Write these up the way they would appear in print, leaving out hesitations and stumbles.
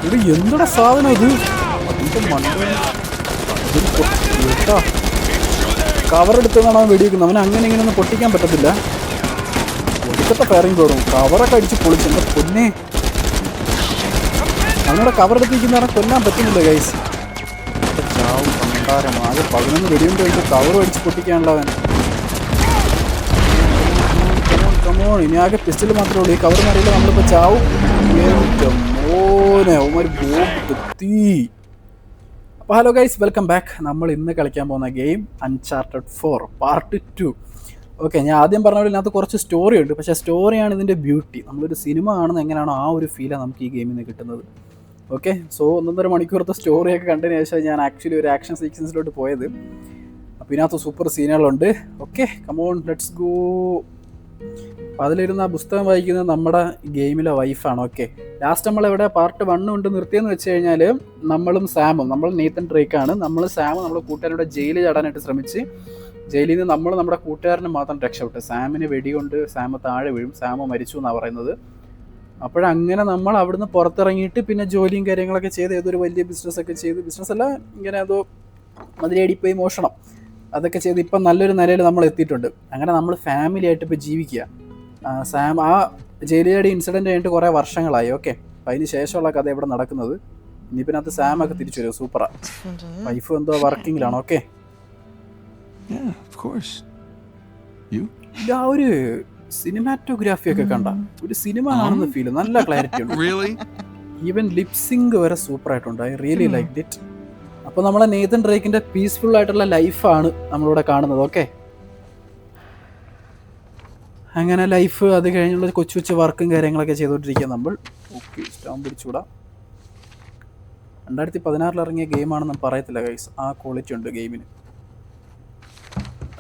ഇത് എന്തുടെ സാധനം ഇത്? കവർ എടുത്തതാണ് അവൻ വെടിവെക്കുന്നത്. അവന് അങ്ങനെ ഇങ്ങനെയൊന്നും പൊട്ടിക്കാൻ പറ്റത്തില്ല. ഒടുക്കത്തെ ഫയറിങ് കയറും. കവറൊക്കെ അടിച്ച് പൊളിച്ച് എൻ്റെ പൊന്നെ. അവനോട് കവർ എടുത്തിരിക്കുന്നവരെ കൊല്ലാൻ പറ്റുന്നില്ല ഗൈസ്. ചാവും സംസാരം. ആകെ 11 വെടിയുണ്ട് കഴിഞ്ഞ് കവർ അടിച്ച് പൊട്ടിക്കാനുള്ള അവൻ. ഇനി ആകെ പിസ്റ്റൽ മാത്രമേ ഉള്ളൂ. ഈ കവർ അറിയില്ല. നമ്മളിപ്പോൾ ചാവും. മോനെ അവന്മാർ ബോംബെത്തി. അപ്പോൾ ഹലോ ഗൈസ്, വെൽക്കം ബാക്ക്. നമ്മൾ ഇന്ന് കളിക്കാൻ പോകുന്ന ഗെയിം അൺചാർട്ടഡ് 4 പാർട്ട് 2. ഓക്കെ, ഞാൻ ആദ്യം പറഞ്ഞ പോലെ ഇതിനകത്ത് കുറച്ച് സ്റ്റോറി ഉണ്ട്. പക്ഷേ സ്റ്റോറിയാണ് ഇതിൻ്റെ ബ്യൂട്ടി. നമ്മളൊരു സിനിമ കാണുന്ന എങ്ങനെയാണോ ആ ഒരു ഫീലാണ് നമുക്ക് ഈ ഗെയിമിൽ നിന്ന് കിട്ടുന്നത്. ഓക്കെ, സോ 1.5 മണിക്കൂറത്തെ സ്റ്റോറിയൊക്കെ കണ്ടതിന് ശേഷം ഞാൻ ആക്ച്വലി ഒരു ആക്ഷൻ സീക്വൻസിലോട്ട് പോയത്. അപ്പോൾ ഇതിനകത്ത് സൂപ്പർ സീനുകളുണ്ട്. Okay, come on let's go. അപ്പോൾ അതിലിരുന്ന് ആ പുസ്തകം വായിക്കുന്നത് നമ്മുടെ ഗെയിമിലെ വൈഫാണ്. ഓക്കെ, ലാസ്റ്റ് നമ്മളെവിടെ പാർട്ട് 1 കൊണ്ട് നിർത്തിയെന്ന് വെച്ച് കഴിഞ്ഞാൽ നമ്മളും സാമും, നമ്മൾ നെയ്തൻ ഡ്രേക്കാണ്. നമ്മൾ സാമും നമ്മുടെ കൂട്ടുകാരുടെ ജയിലിൽ ചാടാനായിട്ട് ശ്രമിച്ച് ജയിലിൽ നിന്ന് നമ്മൾ നമ്മുടെ കൂട്ടുകാരനെ മാത്രം രക്ഷപ്പെട്ടു. സാമിന് വെടികൊണ്ട് സാമ് താഴെ വീഴും. സാമ് മരിച്ചു എന്നാണ് പറയുന്നത്. അപ്പോഴങ്ങനെ നമ്മൾ അവിടുന്ന് പുറത്തിറങ്ങിയിട്ട് പിന്നെ ജോലിയും കാര്യങ്ങളൊക്കെ ചെയ്ത് ഏതൊരു വലിയ ബിസിനസ്സൊക്കെ ചെയ്ത്, ബിസിനസ്സല്ല ഇങ്ങനെ ഏതോ മതിലേടിപ്പോയി മോഷണം അതൊക്കെ ചെയ്ത് ഇപ്പം നല്ലൊരു നിലയിൽ നമ്മൾ എത്തിയിട്ടുണ്ട്. അങ്ങനെ നമ്മൾ ഫാമിലി ആയിട്ട് ഇപ്പോൾ ജീവിക്കുക. സാം ആ ജയിലിയുടെ ഇൻസിഡൻറ്റ് കഴിഞ്ഞിട്ട് കുറേ വർഷങ്ങളായി. ഓക്കെ, അപ്പം അതിന് ശേഷമുള്ള കഥ ഇവിടെ നടക്കുന്നത്. ഇനിയിപ്പിനകത്ത് സാമൊക്കെ തിരിച്ചു വരും. സൂപ്പറാ. വൈഫ് എന്തോ വർക്കിങ്ങിലാണ്. ഓക്കെ, ആ ഒരു സിനിമാറ്റോഗ്രാഫി ഒക്കെ കണ്ട ഒരു സിനിമ കാണുന്ന ഫീല്. നല്ല ക്ലാരിറ്റി ഉണ്ട്. ഈവൻ ലിപ്സിംഗ് വരെ സൂപ്പർ ആയിട്ടുണ്ട്. I really like it. അപ്പോൾ നമ്മളെ നെയ്തൻ ഡ്രേക്കിന്റെ പീസ്ഫുൾ ആയിട്ടുള്ള ലൈഫാണ് നമ്മളിവിടെ കാണുന്നത്. ഓക്കെ, അങ്ങനെ ലൈഫ് അത് കഴിഞ്ഞുള്ള കൊച്ചു കൊച്ചു വർക്കും കാര്യങ്ങളൊക്കെ ചെയ്തുകൊണ്ടിരിക്കുക നമ്മൾ. Okay, stamp പിടിച്ചുകൂടാ. 2016 ഇറങ്ങിയ ഗെയിമാണെന്ന് പറയത്തില്ല ഗൈസ്. ആ ക്വാളിറ്റി ഉണ്ട് ഗെയിമിന്.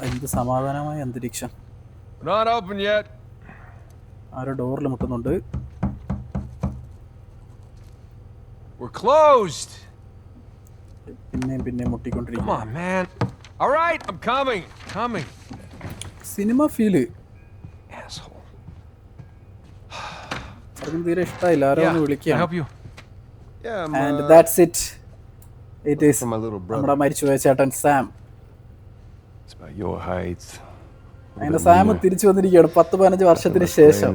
എന്ത് സമാധാനമായ അന്തരീക്ഷം. ആരോ ഡോറിൽ മുട്ടുന്നുണ്ട്. പിന്നെയും മുട്ടിക്കൊണ്ടിരിക്കും. സിനിമ ഫീല് തീരെ ഇഷ്ടമായില്ല. ആരോ ഒന്ന് വിളിക്കുകയാണ്. And that's it. It is നമ്മുടെ മരിച്ചുപോയ ചേട്ടൻ സാം. അങ്ങനെ സാം തിരിച്ചു വന്നിരിക്കുകയാണ് 10-15 വർഷത്തിന് ശേഷം.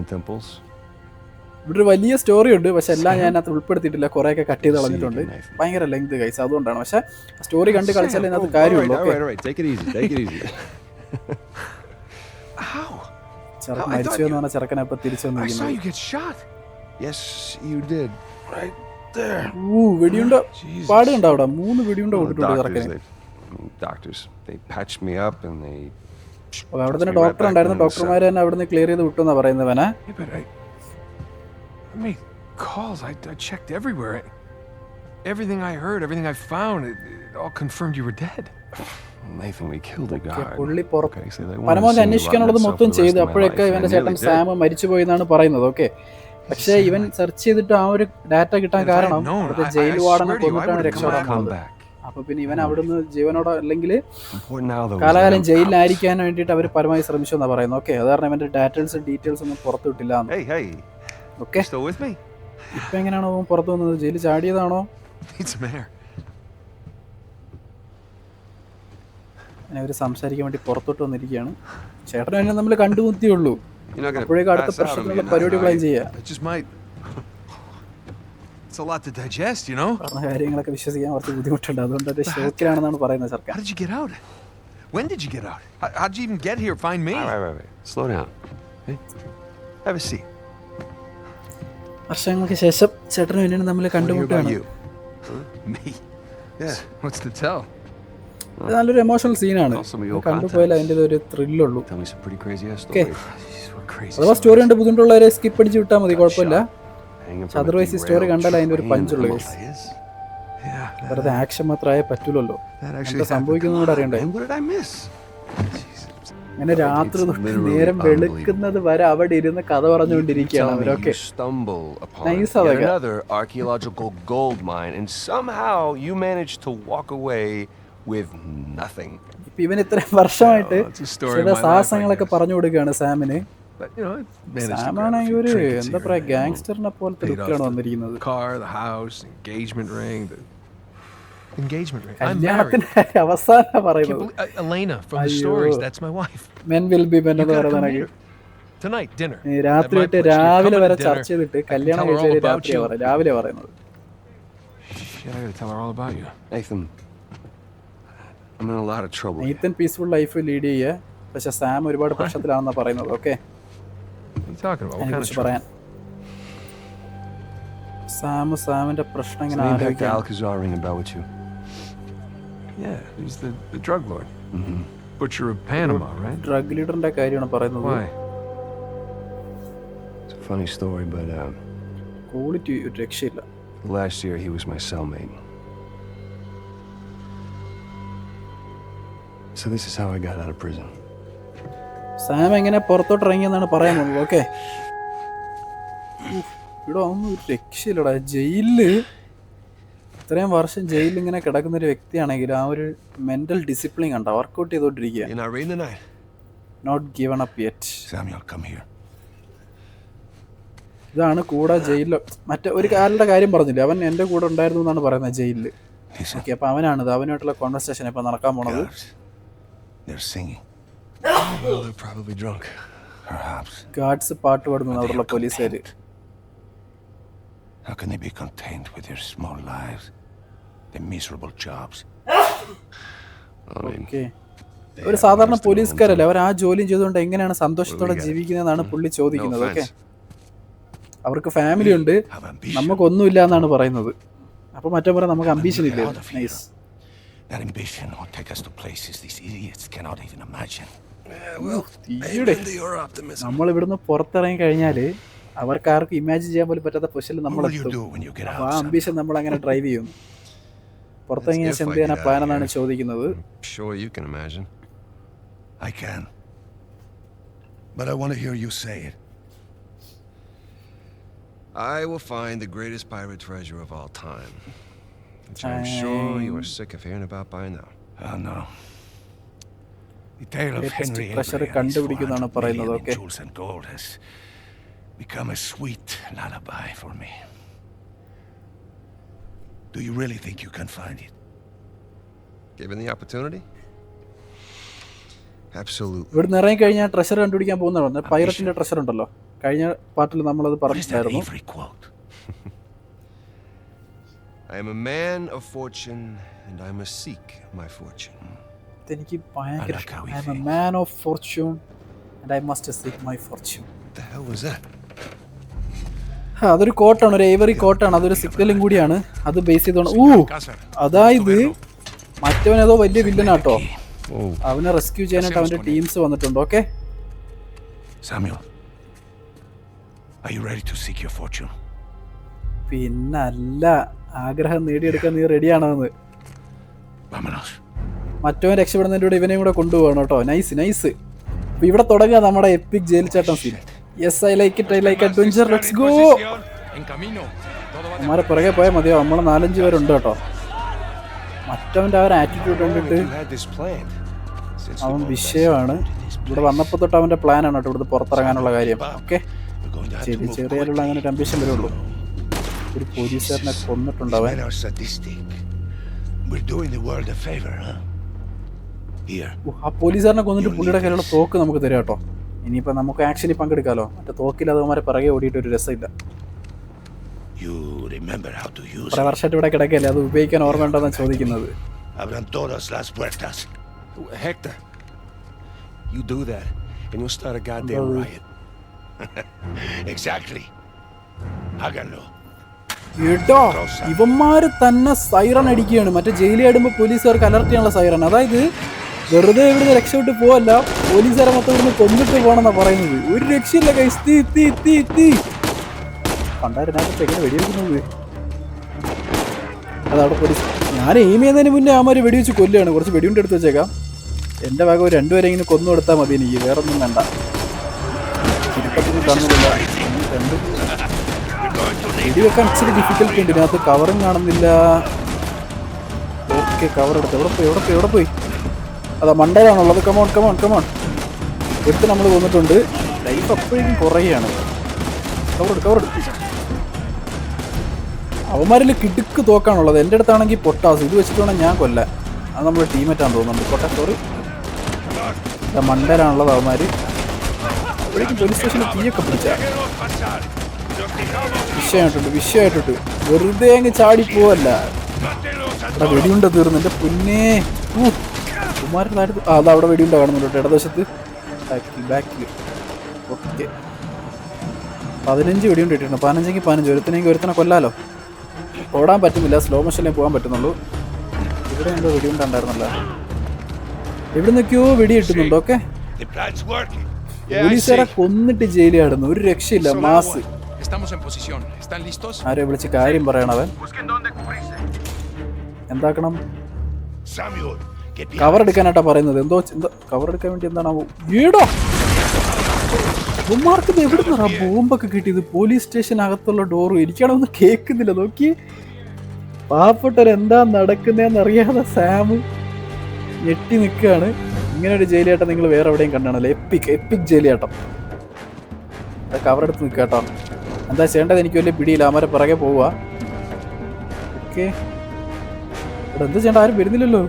ഇവിടെ ഒരു വലിയ സ്റ്റോറി ഉണ്ട്, പക്ഷെ എല്ലാം ഞാൻ അതിനകത്ത് ഉൾപ്പെടുത്തിയിട്ടില്ല. കുറേയൊക്കെ കട്ട് ചെയ്ത് കളഞ്ഞിട്ടുണ്ട്. ഭയങ്കര ലെങ്ത് കൈസ്, അതുകൊണ്ടാണ്. പക്ഷെ സ്റ്റോറി കണ്ട് കളിച്ചാലേ അതിനകത്ത് കാര്യമുള്ളൂ. ചെറുക്കൻ മരിച്ചു എന്ന് പറഞ്ഞാൽ ചെറുക്കനെ ഇപ്പൊ തിരിച്ചു വന്നിരിക്കുന്നത്. വെടിയുണ്ട പാടുണ്ടോ അവിടെ? 3 വെടിയുണ്ട കൊടുത്തിട്ടുണ്ട് ചെറുക്കന്. അവിടെ തന്നെ ഡോക്ടർ ഉണ്ടായിരുന്നു. ഡോക്ടർമാര് തന്നെ അവിടെ നിന്ന് ക്ലിയർ ചെയ്ത് വിട്ടു എന്നാ പറയുന്നവനെ. പുള്ളി പരമാവധി അന്വേഷിക്കാനുള്ളത് മൊത്തം ചെയ്ത് അപ്പോഴൊക്കെ ഇവന്റെ ചേട്ടൻ സാം മരിച്ചുപോയി എന്നാണ് പറയുന്നത്. ഓക്കെ, പക്ഷെ ഇവൻ സെർച്ച് ചെയ്തിട്ട് ആ ഒരു ഡാറ്റ കിട്ടാൻ കാരണം അവിടുത്തെ ജയിൽ വാർഡനെ കൊന്നിട്ടാണ് രക്ഷപ്പെടാൻ പോകുന്നത്. അപ്പൊ പിന്നെ ഇവൻ അവിടുന്ന് ജീവനോടെ അല്ലെങ്കിൽ കാലകാലം ജയിലിലായിരിക്കാൻ വേണ്ടിയിട്ട് അവർ പരമായി ശ്രമിച്ചു എന്നാ പറയുന്നത്. ഓക്കെ, അത് കാരണം ഇവന്റെ ഡീറ്റെയിൽസ് ഒന്നും പുറത്തു വിട്ടില്ല. ഓക്കെ, ഇപ്പൊ എങ്ങനെയാണോ പുറത്തു വന്നത്? ജയിലിൽ ചാടിയതാണോ? അവർ സംസാരിക്കാൻ വേണ്ടി പുറത്തോട്ട് വന്നിരിക്കുകയാണ്. ചേട്ടനും എന്നെ നമ്മൾ കണ്ടുമുത്തിയുള്ളൂ. അപ്പോഴേക്കും അടുത്ത പ്രശ്നത്തിനുള്ള പരിപാടി പ്ലാൻ ചെയ്യാം. പറഞ്ഞ കാര്യങ്ങളൊക്കെ വിശ്വസിക്കാൻ കുറച്ച് ബുദ്ധിമുട്ടുണ്ട്. അതുകൊണ്ട് അത് ഷോക്കിലാണെന്നാണ് പറയുന്നത് ചെറുക്കൻ. വർഷങ്ങൾക്ക് ശേഷം ചേട്ടനും എന്നെ നമ്മൾ കണ്ടുമുട്ടാണ്. നല്ലൊരു എമോഷണൽ സീനാണ്. കണ്ടുപോയാൽ അതിൻ്റെ ഒരു ത്രില്ലുള്ളൂ. അഥവാ സ്റ്റോറി കണ്ട് ബുദ്ധിമുട്ടുള്ളവരെ സ്കിപ്പ് അടിച്ച് വിട്ടാൽ മതി, കുഴപ്പമില്ല. അതർവൈസ് സ്റ്റോറി കണ്ടാൽ അതിൻ്റെ ഒരു പഞ്ചുള്ളൂ. വെറുതെ ആക്ഷൻ മാത്രമേ പറ്റൂലല്ലോ. എന്താ സംഭവിക്കുന്നതോടെ അറിയണ്ടേ. അങ്ങനെ രാത്രി നേരം വെളുക്കുന്നത് വരെ അവിടെ ഇരുന്ന് കഥ പറഞ്ഞുകൊണ്ടിരിക്കുകയാണ് അവരൊക്കെ. നൈസ്. അതൊക്കെ ഇപ്പൊ ഇവൻ ഇത്രയും വർഷമായിട്ട് ചില സാഹസങ്ങളൊക്കെ പറഞ്ഞു കൊടുക്കുകയാണ് സാമിന്. But you know, I managed to Sam grab a ആണെങ്കിൽ few ഒരു trinkets എന്താ here പറയാ and there. ഗാങ്സ്റ്ററിനെ പോലത്തെ Paid ലുക്കാണ് off വന്നിരിക്കുന്നത്. the car, the house, engagement ring, the engagement ring. I'm married. കല്യാണത്തിന്റെ കാര്യം അവസാനം Can't പറയുന്നത്. believe Elena from the അയ്യോ. stories. That's my wife. Men will be men You എന്ന് gotta come പറയുന്നത്. meet her. Tonight, dinner. രാത്രി At my തൊട്ട് place. You're രാവിലെ coming വരെ to dinner. ചർച്ച ചെയ്തിട്ട് I can കല്യാണം tell her all കഴിച്ചാൽ about you. രാവിലെ പറയുന്നത്. Shit, I gotta tell her all about you. Nathan, I'm in a lot of trouble. നെയ്ത്തൻ peaceful life lead ചെയ്യുക, പക്ഷെ സാം ഒരുപാട് പ്രശ്നത്തിലാണെന്നാണ് പറയുന്നത്. Okay, What are you talking about? What kind of അതിനെക്കുറിച്ച് trouble? പറയാൻ സാമിന്റെ പ്രശ്നം His ഇങ്ങനെ name Hector ആലോചിക്കാം. Alcazar ring a bell with you? Yeah, he's the drug lord. Mm-hmm. Butcher of Panama, right? Drug ലീഡറിന്റെ കാര്യമാണ് പറയുന്നത്. Why? It's a funny story, but quality ഒരു രക്ഷയില്ല. last year he was my cellmate. So this is how I got out of prison. Sam എങ്ങനെ പുറത്തോട്ട് ഇറങ്ങിയെന്നാണ് പറയാൻ പോകുന്നത്. Okay, ഇവിടെ ഒന്നും ഒരു രക്ഷയില്ലടാ. ജയിലില് ഇത്രയും വർഷം ജയിലിൽ ഇങ്ങനെ കിടക്കുന്ന ഒരു വ്യക്തിയാണെങ്കിൽ ആ ഒരു മെന്റൽ ഡിസിപ്ലിൻ കണ്ട വർക്കൗട്ട് ചെയ്തോണ്ടിരിക്കുക. You're not reading tonight? Not given up yet. Samuel, come here. ഇതാണ് കൂടെ ജയിലിൽ മറ്റേ ഒരു കാലിന്റെ കാര്യം പറഞ്ഞില്ലേ, അവൻ എൻ്റെ കൂടെ ഉണ്ടായിരുന്നു എന്നാണ് പറയുന്നത് ജയിലിൽ. Listen. ഓക്കെ, അപ്പൊ അവനാണിത്, അവനായിട്ടുള്ള കോൺവെർസേഷൻ ഇപ്പൊ നടക്കാൻ പോണത്. Guards. They're singing. Well, they're probably drunk. Perhaps. Guards പാട്ട് പാടുന്നു അവിടെയുള്ള പോലീസുകാര്. How can they be content with their small lives, their miserable jobs? I mean, okay, ഒരു സാധാരണ പോലീസുകാരല്ലേ, അവർ ആ ജോലിയും ചെയ്തുകൊണ്ട് എങ്ങനെയാണ് സന്തോഷത്തോടെ ജീവിക്കുന്നതെന്നാണ് പുള്ളി ചോദിക്കുന്നത്. ഓക്കെ, അവർക്ക് ഫാമിലി ഉണ്ട്, നമുക്കൊന്നുമില്ല എന്നാണ് പറയുന്നത്. അപ്പൊ മറ്റേ പറയാം നമുക്ക് അംബീഷൻ ഇല്ലേ. Nice. that ambition will take us to places these idiots cannot even imagine. നമ്മൾ ഇവിടുന്ന് പുറത്തിറങ്ങി കഴിഞ്ഞാല് അവർക്ക് ആർക്കും ഇമാജിൻ ചെയ്യാൻ പോലും പറ്റാത്ത പൊസിഷനിൽ നമ്മൾ എത്തും. ആ അംബീഷൻ നമ്മൾ അങ്ങനെ ഡ്രൈവ് ചെയ്യും. പുറത്തിറങ്ങിയ ശേഷം എന്ത് ചെയ്യാനാ പ്ലാൻ എന്നാണ് ചോദിക്കുന്നത്. Sure, you can imagine. I can, but I want to hear you say it. I will find the greatest pirate treasure of all time, which I'm sure you are sick of hearing about by now. Oh no. The tale of Henry treasure Avery and his കണ്ടുപിടിക്കുന്നതാണ് 400 പറയുന്നത്. million in okay, jewels and gold has become a sweet lullaby for me. Do you really think you can find it? Given the opportunity? Absolutely. ഇവിടെ ഇറങ്ങി കഴിഞ്ഞാൽ treasure കണ്ടുപിടിക്കാൻ പോകുന്നതാണ്. പൈററ്റിന്റെ treasure ഉണ്ടല്ലോ, കഴിഞ്ഞ പാർട്ടിൽ നമ്മളത് What is that പറഞ്ഞിട്ടുണ്ടായിരുന്നു. Avery quote? I am a man of fortune, and I must seek my fortune. എനിക്ക് ഭയങ്കര I like how he I am a thinks. Man of fortune and I must seek my fortune. What the hell was that? അതൊരു കോട്ടാണ്, ഒരു ഏവറി കോട്ടാണ്, അതൊരു സിഗ്നലും കൂടിയാണ്. അത് base ചെയ്തോണ്ട് അതായത് മറ്റവൻ ഏതോ വലിയ വില്ലനാട്ടോ, അവനെ റെസ്ക്യൂ ചെയ്യാനായിട്ട് അവന്റെ ടീംസ് വന്നിട്ടുണ്ട്. Okay, Samuel, are you ready to seek your fortune? പിന്നല്ല, ആഗ്രഹം നേടിയെടുക്കാൻ നീ റെഡിയാണെന്ന്. Vámonos. മറ്റവൻ രക്ഷപ്പെടുന്നതിൻ്റെ കൂടെ ഇവനെയും കൂടെ കൊണ്ടുപോകണം കേട്ടോ. Nice nice. അപ്പൊ ഇവിടെ തുടങ്ങുക നമ്മുടെ എപ്പിക് ജയിൽ ചാട്ടം scene. Yes, I like it, I like adventure, let's go. അമ്മമാരെ പുറകെ പോയാൽ മതിയോ, നമ്മളെ 4-5 പേരുണ്ട് കേട്ടോ. മറ്റവൻ്റെ ആ ഒരു ആറ്റിറ്റ്യൂഡ് കണ്ടിട്ട് അവൻ വിഷയമാണ്. ഇവിടെ വന്നപ്പോൾ തൊട്ട് അവൻ്റെ പ്ലാനാണ് കേട്ടോ ഇവിടുന്ന് പുറത്തിറങ്ങാനുള്ള കാര്യം. ഓക്കെ, ചെറിയ ചെറിയുള്ള അങ്ങനെ ഒരു അംബിഷൻ വരുള്ളൂ. ഒരു പോലീസുകാരനെ കൊന്നിട്ടുണ്ട് അവൻ. Men are sadistic. We're doing the world a favor, huh? Here. ആ പോലീസുകാരനെ കൊന്നിട്ട് പുള്ളിയുടെ കയ്യിലുള്ള തോക്ക് നമുക്ക് തരാം കേട്ടോ. ഇനിയിപ്പോൾ നമുക്ക് ആക്ഷനിൽ പങ്കെടുക്കാമല്ലോ. മറ്റേ തോക്കില്ലാതെ അവന്മാരെ പിറകെ ഓടിയിട്ട് ഒരു രസമില്ല. You remember how to use കുറെ it. വർഷമായിട്ട് ഇവിടെ കിടക്കല്ലേ, അത് ഉപയോഗിക്കാൻ ഓർമ്മ ഉണ്ടോന്നാണ് ചോദിക്കുന്നത്. Abran todas las puertas. Hector, you do that, and you'll start a goddamn riot. Exactly. Háganlo. എടാ, ഇവന്മാര് തന്നെ സൈറൺ അടിക്കുകയാണ്. മറ്റേ ജയിലിൽ ആടുമ്പോൾ പോലീസുകാർക്ക് അലർട്ട് ചെയ്യാനുള്ള സൈറൺ. അതായത് വെറുതെ ഇവിടുന്ന് രക്ഷപ്പെട്ട് പോവല്ല, പോലീസുകാരെ മൊത്തം ഇവിടുന്ന് കൊന്നിട്ട് പോകണമെന്നാ പറയുന്നത്. ഒരു രക്ഷയില്ല ഗൈസ്. തീ തീ തീ തീ കണ്ടായിരുന്നകത്ത് എങ്ങനെ വെടിവെക്കുന്നത്. അതവിടെ പോലീസ്, ഞാൻ എയിം ചെയ്യുന്നതിന് മുന്നേ അവന്മാർ വെടിവെച്ച് കൊല്ലുകയാണ്. കുറച്ച് വെടിയുണ്ട് എടുത്ത് വെച്ചേക്കാം. എൻ്റെ ഭാഗം ഒരു 2 പേരെ ഇങ്ങനെ കൊന്നു കൊടുത്താൽ മതി എനിക്ക്, വേറെ ഒന്നും വേണ്ട. ചുരുക്കത്തിൽ കാണുന്നില്ല. വെടിവെക്കാൻ ഇച്ചിരി ഡിഫിക്കൽട്ടി ഉണ്ട്. ഇതിനകത്ത് കവറും കാണുന്നില്ല. ഓക്കെ, കവർ എടുത്ത് എവിടെ പോയി അതാ മണ്ടയിലാണുള്ളത്. Come on come on come on. എടുത്ത് നമ്മൾ കൊന്നിട്ടുണ്ട്. ലൈഫ് അപ്പോഴേക്കും കുറയാണ്. കവറെടുക്കും. അവന്മാരിൽ കിടുക്ക് തോക്കാണുള്ളത്. എൻ്റെ അടുത്താണെങ്കിൽ പൊട്ടാസ്. ഇത് വെച്ചിട്ട് വേണം ഞാൻ കൊല്ലാൻ. അത് നമ്മുടെ ടീമേറ്റാന്ന് തോന്നുന്നുണ്ട്. പൊട്ടാ സോറി, മണ്ടരാണുള്ളത് അവന്മാർ. അപ്പോഴേക്കും പോലീസ് സ്റ്റേഷനിൽ തീയൊക്കെ പിടിച്ച വിഷയമായിട്ടുണ്ട്. വെറുതെ അങ്ങ് ചാടി പോവല്ല. അവിടെ വെടിയുണ്ട തീർന്നു. എൻ്റെ പൊന്നേ, കുമാരൻ്റെ താഴത്ത് അത് അവിടെ വെടിയുണ്ട കാണുന്നുണ്ട് ഇടതുവശത്ത് ബാക്കിൽ. ഓക്കെ, 15 വെടിയുണ്ട് ഇട്ടിട്ടുണ്ട്. 15 ഒരുത്തനെങ്കിൽ ഒരുത്തനെ കൊല്ലാലോ. ഓടാൻ പറ്റുന്നില്ല, സ്ലോ മോഷനിലേ പോകാൻ പറ്റുന്നുള്ളൂ. ഇവിടെ എന്തോ വെടിയുണ്ടായിരുന്നല്ലോ. എവിടെ നിന്നൊക്കെയോ വെടി കിട്ടുന്നുണ്ട്. ഓക്കെ, പോലീസുകാരെ കൊന്നിട്ട് ജയിലിൽ ആടുന്നു. ഒരു രക്ഷയില്ല. മാസ്. ആരെ വിളിച്ച് കാര്യം പറയണവൻ. എന്താക്കണം? കവർ എടുക്കാനായിട്ടാ പറയുന്നത്. എന്തോ കവർ എടുക്കാൻ വേണ്ടി എന്താണ് ഈടോ ബൊമ്മാർക്ക് എവിടെ നിന്നാ ബോംബൊക്കെ കിട്ടിയത്? പോലീസ് സ്റ്റേഷനകത്തുള്ള ഡോറും എനിക്കാണൊന്നും കേൾക്കുന്നില്ല. നോക്കി, പാവപ്പെട്ടവർ എന്താ നടക്കുന്നതെന്ന് അറിയാതെ സാമ് ഞെട്ടി നിൽക്കുകയാണ്. ഇങ്ങനെ ഒരു ജയിലിയാട്ടം നിങ്ങൾ വേറെ എവിടെയും കണ്ടാണല്ലോ. എപ്പിക് ജയിലിയാട്ടം. കവറെടുത്ത് നിൽക്കുക കേട്ടോ. എന്താ ചെയ്യേണ്ടത് എനിക്ക് വലിയ പിടിയില്ല. അവന്മാരെ പിറകെ പോവുക. ഓക്കെ, ഇവിടെ എന്താ ചെയ്യേണ്ട? ആരും വരുന്നില്ലല്ലോ.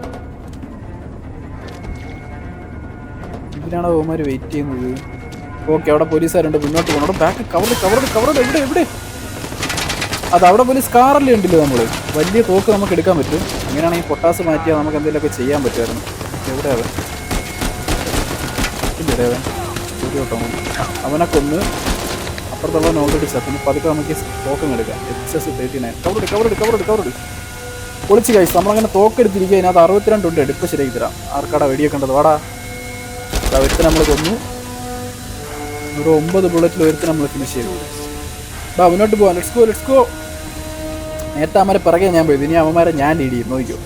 ഇതിനാണോ അവന്മാർ വെയിറ്റ് ചെയ്യുന്നത്? ഓക്കെ, അവിടെ പോലീസുകാരുണ്ട്. മുന്നോട്ട് പോകണം. അവിടെ ബാക്ക് കവർ എവിടെ? അത് അവിടെ പോലീസ് കാറല്ലേ ഉണ്ടല്ലോ. നമ്മൾ വലിയ തോക്ക് നമുക്ക് എടുക്കാൻ പറ്റും. അങ്ങനെയാണെങ്കിൽ പൊട്ടാസ് മാറ്റിയാൽ നമുക്ക് എന്തെങ്കിലുമൊക്കെ ചെയ്യാൻ പറ്റുമായിരുന്നു. എവിടെ അവൻ? ഒരു കേട്ടോ, അവനെ കൊന്ന് അപ്പുറത്തുള്ള ഓൾറെഡി ചത്തിന്. പതുക്കെ നമുക്ക് തോക്കം എടുക്കാം. HS39. കവറെട് പൊളിച്ച് കഴിച്ചു. നമ്മളങ്ങനെ തോക്കെടുത്തിരിക്കുക. അതിനകത്ത് 62 ഉണ്ട്. എടുപ്പ് ശരിയാക്കി തരാം. ആർക്കാടാ വെടിയൊക്കെ ഉണ്ടത്? വാടാ. ഒരുത്തനെ നമ്മൾ കൊന്നു. ഒരു 9 ബുള്ളറ്റിൽ ഒരുത്തനെ നമ്മൾ ഫിനിഷ് ചെയ്തു. മുന്നോട്ട് പോവാം. Let's go. നേരത്തെ അവന്മാരെ പിറകെ ഞാൻ പോയത്. ഇനി അവന്മാരെ ഞാൻ ലീഡ് ചെയ്യും. നോക്കിയോ,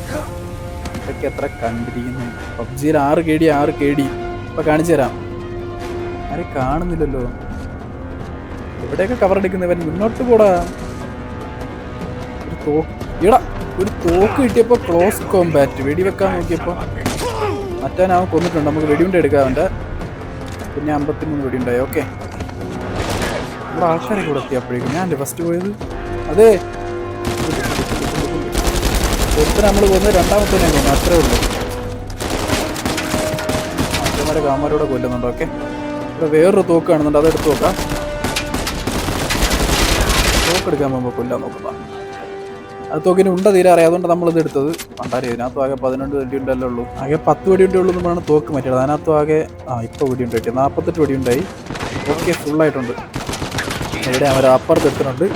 ഇതൊക്കെ എത്ര കണ്ടിരിക്കുന്നു. PUBGയിൽ 6 KD ഇപ്പൊ കാണിച്ചു തരാം. ആരെ കാണുന്നില്ലല്ലോ. എവിടെയൊക്കെ കവർ എടുക്കുന്നവൻ? മുന്നോട്ട് പോടാ. ഒരു തോക്ക് കിട്ടിയപ്പോ ക്ലോസ് കോമ്പാറ്റ് വെടിവെക്കാൻ നോക്കിയപ്പോ മറ്റവൻ കൊന്നിട്ടുണ്ട്. നമുക്ക് വെടിയുണ്ട എടുക്കാം അവൻ്റെ. പിന്നെ 53 വെടിയുണ്ടായി. ഓക്കെ, നമ്മുടെ ആൾക്കാരെ കൂടെ എത്തിയപ്പോഴേക്കും ഞാനല്ലേ ഫസ്റ്റ് പോയത്. അതെ, ഒരുത്തനെ നമ്മൾ കൊന്ന് രണ്ടാമത്തേനെ കൊന്നു. അത്രേ ഉള്ളൂ. മറ്റന്മാരെ കാമാരോടെ കൊല്ലുന്നുണ്ട്. ഓക്കെ, ഇവിടെ വേറൊരു തോക്ക് കാണുന്നുണ്ട്. അതെടുത്ത് നോക്കാം. തോക്കെടുക്കാൻ പോകുമ്പോൾ കൊല്ലാൻ നോക്കുക. അത് തോക്കിന് ഉണ്ട തീരെ അറിയാം. അതുകൊണ്ട് നമ്മളിത് എടുത്തത്. പണ്ടാരി ഇതിനകത്തും ആകെ 12 വെടിയുണ്ടല്ലേ ഉള്ളൂ. ആകെ 10 വെടിയുണ്ടേ ഉള്ളൂ എന്ന് പറഞ്ഞാൽ തോക്ക് മാറ്റിയത്. അതിനകത്തും ആകെ ഇപ്പോൾ വെടിയുണ്ട് കിട്ടി. 48 വെടിയുണ്ടായി. ഓക്കെ, ഫുള്ളായിട്ടുണ്ട്. ഇവിടെ അവർ അപ്പുറത്ത് എടുത്തിട്ടുണ്ട്.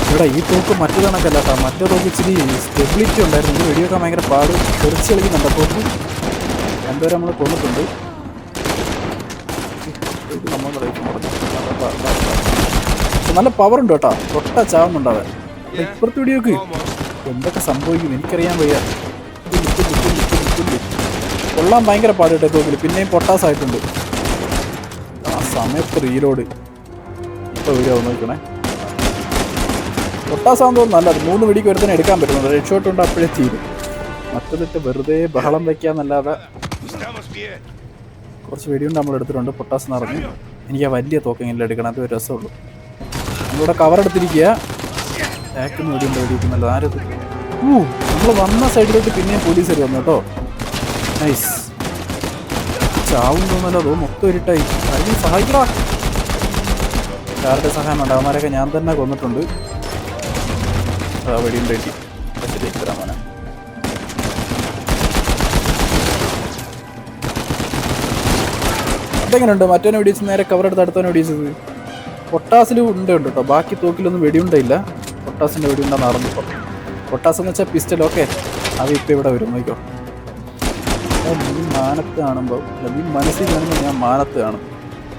ഇവിടെ ഈ തോക്ക് മറ്റു കണക്കല്ല കേട്ടോ. മറ്റേ തോക്ക് ഇച്ചിരി സ്റ്റെബിലിറ്റി ഉണ്ടായിരുന്നു. ഇത് വെടിയൊക്കെ ഭയങ്കര പാട് തെറിച്ച് കളിക്കുന്നുണ്ട്. തോക്ക് എന്തോരം നമ്മൾ കൊന്നിട്ടുണ്ട്. നല്ല പവർ ഉണ്ട് കേട്ടോ. തൊട്ട ചാവുന്നുണ്ടാവാൻ. ഇപ്പുറത്ത് വെടിയൊക്കെ എന്തൊക്കെ സംഭവിക്കും എനിക്കറിയാൻ വയ്യ. കൊള്ളാൻ ഭയങ്കര പാട് കേട്ടോ തോക്കിൽ. പിന്നെയും പൊട്ടാസായിട്ടുണ്ട്. ആ സമയത്ത് റീലോഡ് ഇപ്പോൾ വരുമോ നോക്കണേ. പൊട്ടാസാന്ന് തോന്നുന്നു. നല്ലത് 3 വെടിക്ക് ഒരുത്തന്നെ എടുക്കാൻ പറ്റുന്നുണ്ട്. റെഡ് ഷോട്ട് ഉണ്ട്. അപ്പോഴേ തീരും. മറ്റന്നിട്ട് വെറുതെ ബഹളം വയ്ക്കാന്നല്ലാതെ. കുറച്ച് വെടിയുണ്ട് നമ്മൾ എടുത്തിട്ടുണ്ട്. പൊട്ടാസ് നിറഞ്ഞു. എനിക്ക് ആ വലിയ തോക്കെങ്കിലും എടുക്കണം. അത് ഒരു രസമുള്ളൂ. നമ്മളിവിടെ കവർ എടുത്തിരിക്കുക. ബാക്കിൽ വെടിയുണ്ട്. വെടിയിരിക്കുന്നല്ലോ. ആരത്? നമ്മൾ വന്ന സൈഡിലോട്ട് പിന്നെയും പോലീസുകാർ വന്നു കേട്ടോ. നൈസ്. ചാവും തോന്നല്ലോ. അതോ മൊത്തം ഇരുട്ടായി. ആരെങ്കിലും സഹായിക്കടാ. ആരുടെ സഹായം വേണ്ട. അവന്മാരൊക്കെ ഞാൻ തന്നെ കൊന്നിട്ടുണ്ട്. വെടിയുണ്ട് കിട്ടി. ശരിയാക്കി തരാൻ വേണം. അതെങ്ങനെയുണ്ട്? മറ്റവനെ വെടിച്ച് നേരെ കവറെടുത്ത് അടുത്തവനെ വെടിച്ചത്. പൊട്ടാസിലും ഉണ്ട് കേട്ടോ. ബാക്കി തോക്കിലൊന്നും വെടിയുണ്ടയില്ല. പൊട്ടാസിൻ്റെ വെടിയുണ്ടെന്ന് അറിഞ്ഞിപ്പോൾ. പൊട്ടാസ് എന്ന് വെച്ചാൽ പിസ്റ്റൽ. ഓക്കെ, അത് ഇപ്പോൾ ഇവിടെ വരും. നോക്കിക്കോ. നീ മാനത്ത് കാണുമ്പോൾ അല്ല, നീ മനസ്സിൽ കാണുമ്പോൾ ഞാൻ മാനത്ത് കാണും.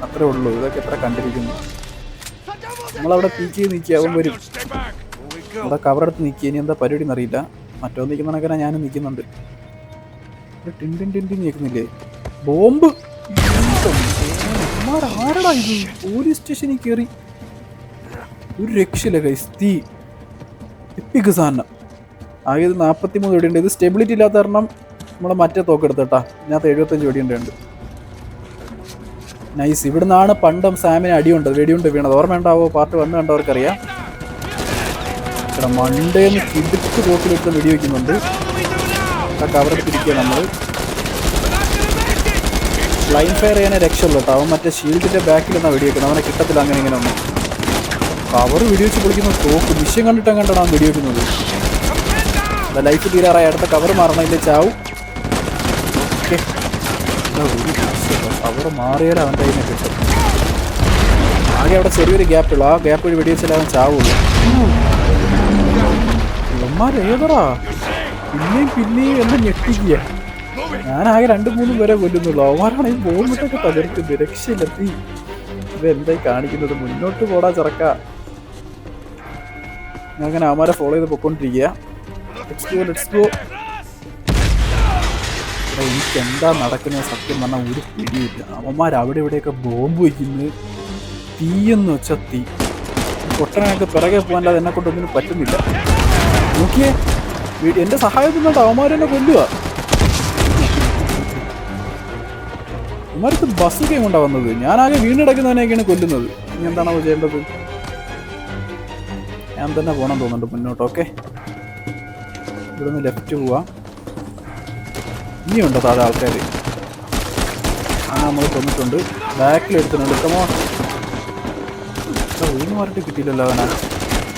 അത്രേ ഉള്ളൂ. ഇതൊക്കെ എത്ര കണ്ടിരിക്കുന്നു. നമ്മളവിടെ പീക്ക് ചെയ്ത് നിൽക്കുക. അവൻ വരും. അവിടെ കവറെടുത്ത് നിൽക്കുക. ഇനി എന്താ പരിപാടി എന്നറിയില്ല. മറ്റോ നിൽക്കുന്നതൊക്കെ ഞാനും നിൽക്കുന്നുണ്ട്. ടിൻ നിൽക്കുന്നില്ലേ? ബോംബ്. ആരടാ ഇത്? പോലീസ് സ്റ്റേഷനിൽ കയറി. ഒരു രക്ഷയില്ല ഗൈസ്. തീ എപ്പിക്ക് സാധനം. ആകെ ഇത് 43 വെടിയുണ്ട്. ഇത് സ്റ്റെബിലിറ്റി ഇല്ലാത്ത കാരണം നമ്മൾ മറ്റേ തോക്കെടുത്ത് കേട്ടാ. ഇതിനകത്ത് 75 വെടിയുണ്ട്. നൈസ്. ഇവിടുന്നാണ് പണ്ടും സാമിന് അടിയുണ്ട്, വെടിയുണ്ട് വീണത്. ഓർമ്മയുണ്ടാവോ? പാർട്ട് 1 കണ്ടവർക്കറിയാം. ഇവിടെ മണ്ടേന്ന് കിടുക്ക് തോക്കിലിട്ട് വെടിവെക്കുന്നുണ്ട്. കവറെടുത്തിരിക്കുക നമ്മൾ. ലൈൻ ഫയർ ചെയ്യാനേ രക്ഷയുള്ളൂ കേട്ടോ. അവൻ മറ്റേ ഷീൽഡിൻ്റെ ബാക്കിൽ നിന്നാണ് വെടിവെക്കുന്നത്. അവനെ കിട്ടത്തില്ല അങ്ങനെ ഇങ്ങനെ ഒന്നും. കവർ വെടിവെച്ച് പൊളിക്കുന്ന തോക്ക് വിഷയം കണ്ടിട്ട് കണ്ടാണ് അവൻ വെടിവെക്കുന്നത്. ലൈഫ് തീരാറായി. അടുത്ത കവർ മാറണം, ഇല്ലേ ചാവും. ഓക്കെ, കവർ മാറിയാലും അവൻ്റെ കയ്യിൽ നിന്ന് കിട്ടും. ആകെ അവിടെ ചെറിയൊരു ഗ്യാപ്പുള്ളൂ. ആ ഗ്യാപ്പ് വഴി വെടിവെച്ചാൽ അവൻ ചാവുള്ളൂ. ഏതറാ പിന്നെയും എന്നെ ഞെട്ടിക്കുക. ഞാനാകെ 2-3 പേരെ കൊല്ലുന്നുള്ളൂ. അവന്മാരാണെങ്കിൽ ബോംബിട്ടൊക്കെ തകർക്കുന്നത്. രക്ഷയില്ലെത്തി. ഇതെന്തായി കാണിക്കുന്നത്? മുന്നോട്ട് പോടാ ചെറുക്ക. ഞാൻ അങ്ങനെ അവന്മാരെ ഫോളോ ചെയ്ത് പൊയ്ക്കൊണ്ടിരിക്കുക. Let's go. എനിക്ക് എന്താ നടക്കുന്നത് സത്യം പറഞ്ഞാൽ ഒരു പിടിയില്ല. അവന്മാർ അവിടെ ഇവിടെയൊക്കെ ബോംബ് വയ്ക്കുന്നു. തീയെന്ന് വെച്ചാൽ തീ. പൊട്ടനൊക്കെ പിറകെ പോകാനല്ലാതെ എന്നെ കൊണ്ടൊന്നിനും പറ്റുന്നില്ല. നോക്കിയേ, എൻ്റെ സഹായത്തിനോട്ട് അവന്മാരെന്നെ കൊല്ലുക. അവന്മാർക്ക് ബസ്സൊക്കെ കൊണ്ടാണ് വന്നത്. ഞാനാകെ വീണിടക്കുന്നതിനെയൊക്കെയാണ് കൊല്ലുന്നത്. ഇനി എന്താണോ ചെയ്യേണ്ടത്? ഞാൻ തന്നെ പോകണം തോന്നുന്നുണ്ട് മുന്നോട്ട്. ഓക്കെ, ഇവിടെ നിന്ന് ലെഫ്റ്റ് പോവാം. ഇനിയുണ്ടോ താഴെ ആൾക്കാർ? അങ്ങനെ നമ്മൾ കൊന്നിട്ടുണ്ട്. ബാക്കിൽ എടുത്തിട്ടുണ്ട്. എടുക്കമോ? വീണ് മാറിയിട്ട് കിട്ടിയില്ലല്ലോ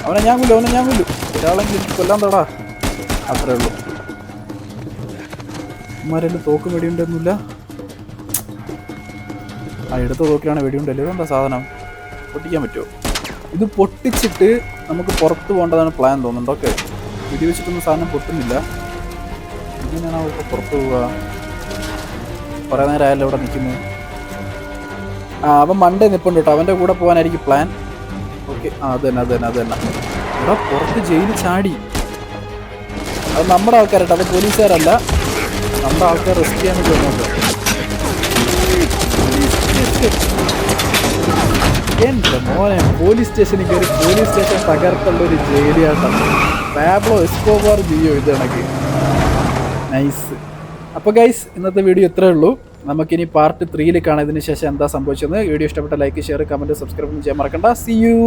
അവനെ ഞാൻ കൊല്ലും. ഒരാളെങ്കിലും എനിക്ക് കൊല്ലാൻ തടാ. അത്രേ ഉള്ളൂ. അമ്മമാരെല്ലാം തോക്ക് വെടിയുണ്ടൊന്നുമില്ല. ആ എടുത്ത തോക്കിലാണ് വെടിയുണ്ടല്ലോ. ഇതെന്താ സാധനം? പൊട്ടിക്കാൻ പറ്റുമോ? ഇത് പൊട്ടിച്ചിട്ട് നമുക്ക് പുറത്ത് പോകേണ്ടതാണ് പ്ലാൻ തോന്നുന്നുണ്ട്. ഓക്കെ, വെടിവെച്ചിട്ടൊന്നും സാധനം പൊട്ടുന്നില്ല. എങ്ങനെയാണോ ഇപ്പോൾ പുറത്ത് പോവുക? കുറേ നേരം ആയാലും ഇവിടെ നിൽക്കുന്നു. അവൻ മണ്ടേ നിൽപ്പുണ്ട് കേട്ടോ. അവൻ്റെ കൂടെ പോകാനായിരിക്കും പ്ലാൻ. ഓക്കെ, അത് തന്നെ. ഇവിടെ പുറത്ത് ജയിലിൽ ചാടി. അത് നമ്മുടെ ആൾക്കാരട്ടോ, അത് പോലീസുകാരല്ല. നമ്മുടെ ആൾക്കാർ റെസ്ക്യൂ ചെയ്യാൻ വേണ്ടി വന്നത്. എൻ്റെ മോനെ, പോലീസ് സ്റ്റേഷനിൽ കയറി പോലീസ് സ്റ്റേഷൻ തകർത്തുള്ള ഒരു ജയിലിയാട്ടാണ്. പാബ്ലോ എസ്കോബാർ ജിയോ ഇത് കണക്ക്. നൈസ്. അപ്പോൾ ഗൈസ്, ഇന്നത്തെ വീഡിയോ ഇത്രയേ ഉള്ളൂ. നമുക്കിനി പാർട്ട് 3 കാണാം ഇതിന് ശേഷം എന്താ സംഭവിച്ചത്. വീഡിയോ ഇഷ്ടപ്പെട്ട ലൈക്ക്, ഷെയർ, കമൻറ്റ്, സബ്സ്ക്രൈബ് ചെയ്യാൻ മറക്കണ്ട. See you.